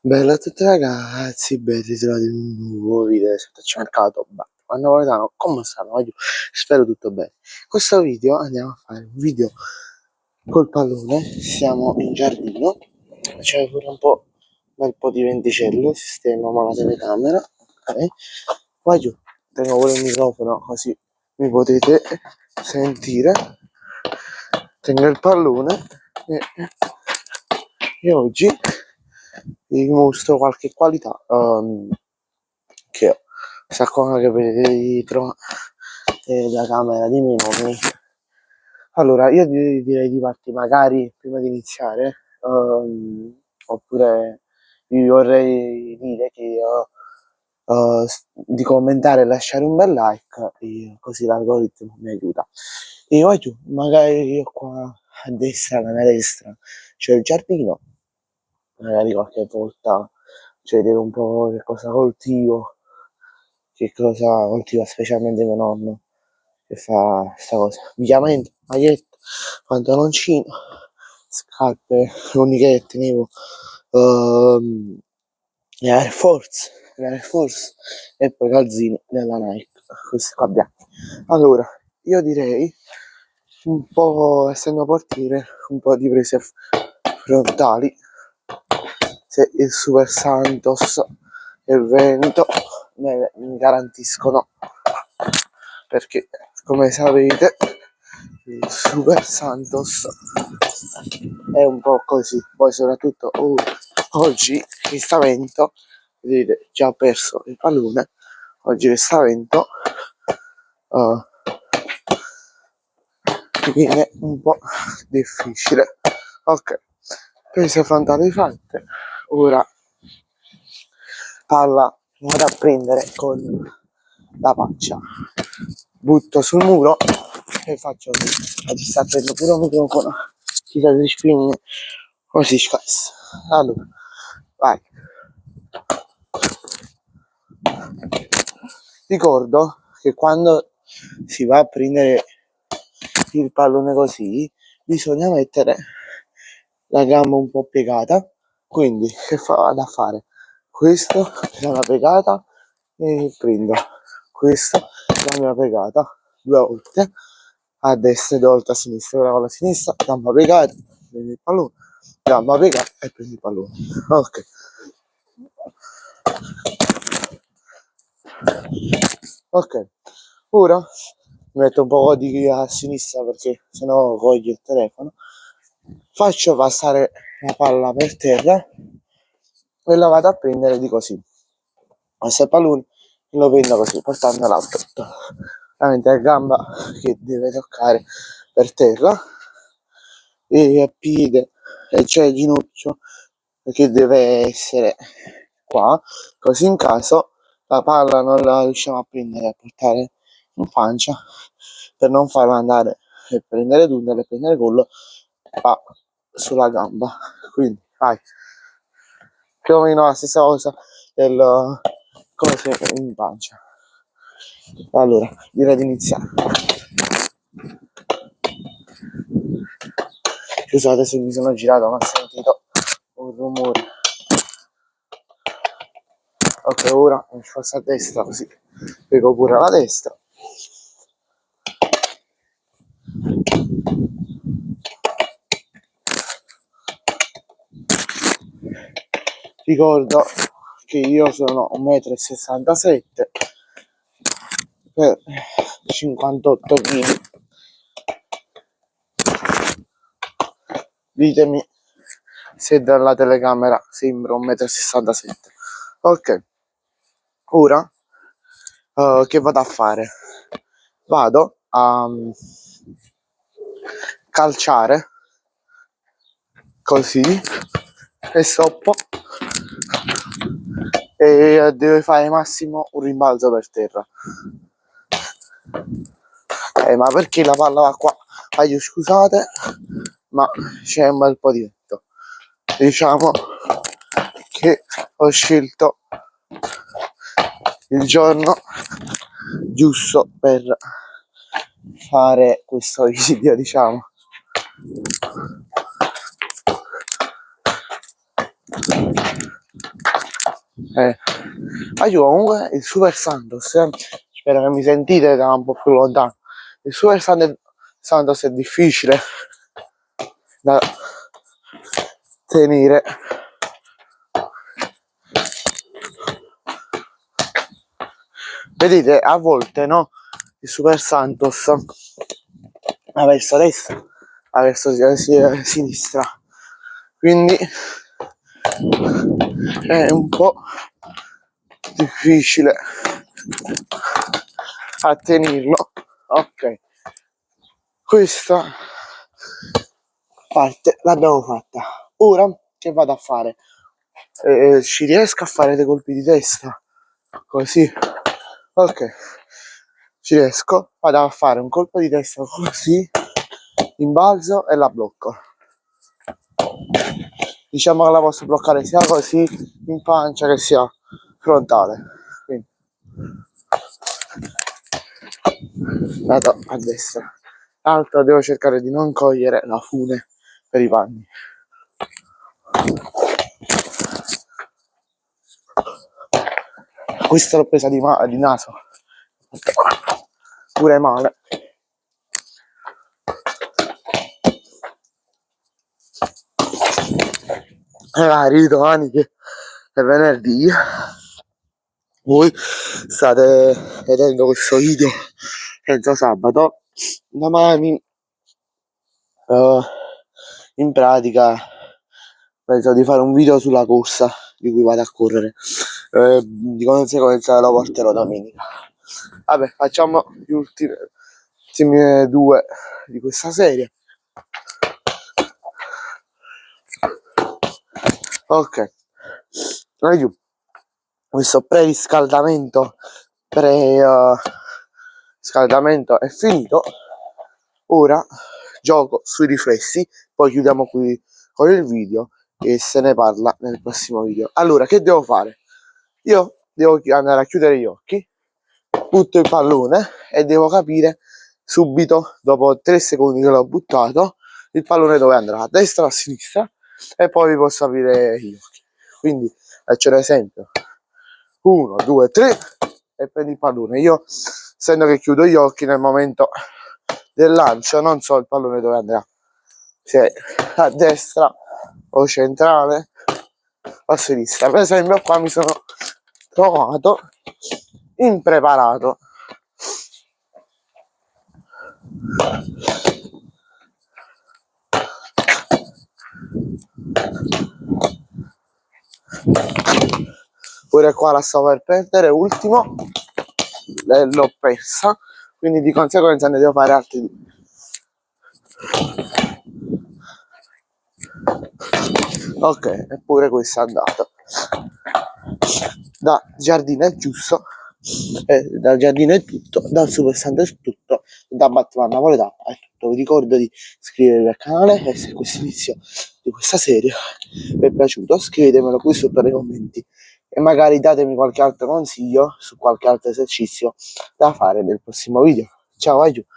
Bella a tutti ragazzi, ben ritrovati in un nuovo video del mercato. Quando Napoletano, come stanno? Spero tutto bene. Questo video andiamo a fare un video col pallone, siamo in giardino, c'è pure un bel po' di venticello, sistemiamo la telecamera, ok? Qua giù, tengo pure il microfono così mi potete sentire. Tengo il pallone e oggi vi mostro qualche qualità che ho. Questa qua che vedete dietro è la camera di miei nonni. Allora, io direi di partire magari prima di iniziare, oppure vi vorrei dire che di commentare e lasciare un bel like, così l'algoritmo mi aiuta. E oggi magari io qua a destra, alla mia destra, c'è il giardino, magari qualche volta vedere un po' che cosa coltivo, specialmente mio nonno che fa questa cosa. Abbigliamento, maglietta, pantaloncino, scarpe, l'unica che tenevo, le Air Force e poi calzini della Nike, questi qua bianchi. Allora, io direi un po', essendo portiere, un po' di prese frontali, se il Super Santos e il Veneto mi garantiscono, perché come sapete il Super Santos è un po' così. Poi soprattutto oggi che sta vento, vedete, già ho perso il pallone. Oggi che sta vento viene un po' difficile. Ok, prese frontali fatte. Ora palla vado a prendere con la faccia, butto sul muro e faccio così. Oggi sta prendendo pure un microfono, si sa di spine così scasso. Allora, vai. Ricordo che quando si va a prendere il pallone così bisogna mettere la gamba un po' piegata, quindi che vado a fare? Questo, la mia piegata e prendo questo, la mia piegata 2 volte a destra e 2 volte a sinistra. Ora con la sinistra, gamba piegata, prendi il pallone, gamba piegata e prendi il pallone. Ok. Ok, ora mi metto un po' di a sinistra perché sennò voglio il telefono. Faccio passare la palla per terra e la vado a prendere di così. Questo è il pallone, lo prendo così, portandola alto. Ovviamente è gamba che deve toccare per terra e a piede, cioè il ginocchio che deve essere qua, così in caso la palla non la riusciamo a prendere e a portare in pancia, per non farla andare e prendere tunnel e prendere collo, va sulla gamba. Quindi vai, più o meno la stessa cosa del cose in pancia. Allora, direi di iniziare. Scusate se mi sono girato, ma ho sentito un rumore. Ok, ora mi sposto a destra così piego pure la destra. Ricordo che io sono 1,67 m per 58 kg. Ditemi se dalla telecamera sembra 1,67 m. Ok, ora che vado a fare? Vado a calciare così e stoppo e deve fare massimo un rimbalzo per terra. Ma perché la palla va qua? Scusate, ma c'è un bel po' di vento. Diciamo che ho scelto il giorno giusto per fare questo video, diciamo. Comunque il Super Santos, spero che mi sentite da un po' più lontano. Il Super Santos è difficile da tenere. Vedete, a volte no, il Super Santos va verso destra, va verso sinistra, quindi è un po' difficile a tenerlo. Ok, questa parte l'abbiamo fatta. Ora che vado a fare? Ci riesco a fare dei colpi di testa così. Ok, ci riesco, vado a fare un colpo di testa così, in balzo e la blocco. Diciamo che la posso bloccare sia così in pancia che sia frontale. Quindi vado a destra. L'altro devo cercare di non cogliere la fune per i panni. Questa l'ho presa di naso. Pure male. Magari domani che è venerdì voi state vedendo questo video penso sabato. Domani in pratica penso di fare un video sulla corsa di cui vado a correre, di conseguenza lo porterò domenica. Vabbè, facciamo gli ultimi due di questa serie. Ok, questo pre-riscaldamento scaldamento è finito. Ora gioco sui riflessi, poi chiudiamo qui con il video e se ne parla nel prossimo video. Allora, che devo fare? Io devo andare a chiudere gli occhi, butto il pallone e devo capire subito, dopo 3 secondi che l'ho buttato, il pallone dove andrà, a destra o a sinistra, e poi vi posso aprire gli occhi. Quindi faccio l'esempio: 1, 2, 3 e prendi il pallone. Io, essendo che chiudo gli occhi nel momento del lancio, non so il pallone dove andrà, se a destra o centrale o a sinistra. Per esempio qua mi sono trovato impreparato. Pure qua la sto per perdere, ultimo, l'ho persa, quindi di conseguenza ne devo fare altri due. Ok, eppure questo è andato. Da Giardino è giusto, dal Giardino è tutto, dal Super Santos è tutto, da Batman Napoletano è tutto. Vi ricordo di iscrivervi al canale e se questo inizio di questa serie vi è piaciuto scrivetemelo qui sotto nei commenti e magari datemi qualche altro consiglio su qualche altro esercizio da fare nel prossimo video. Ciao, aiuto!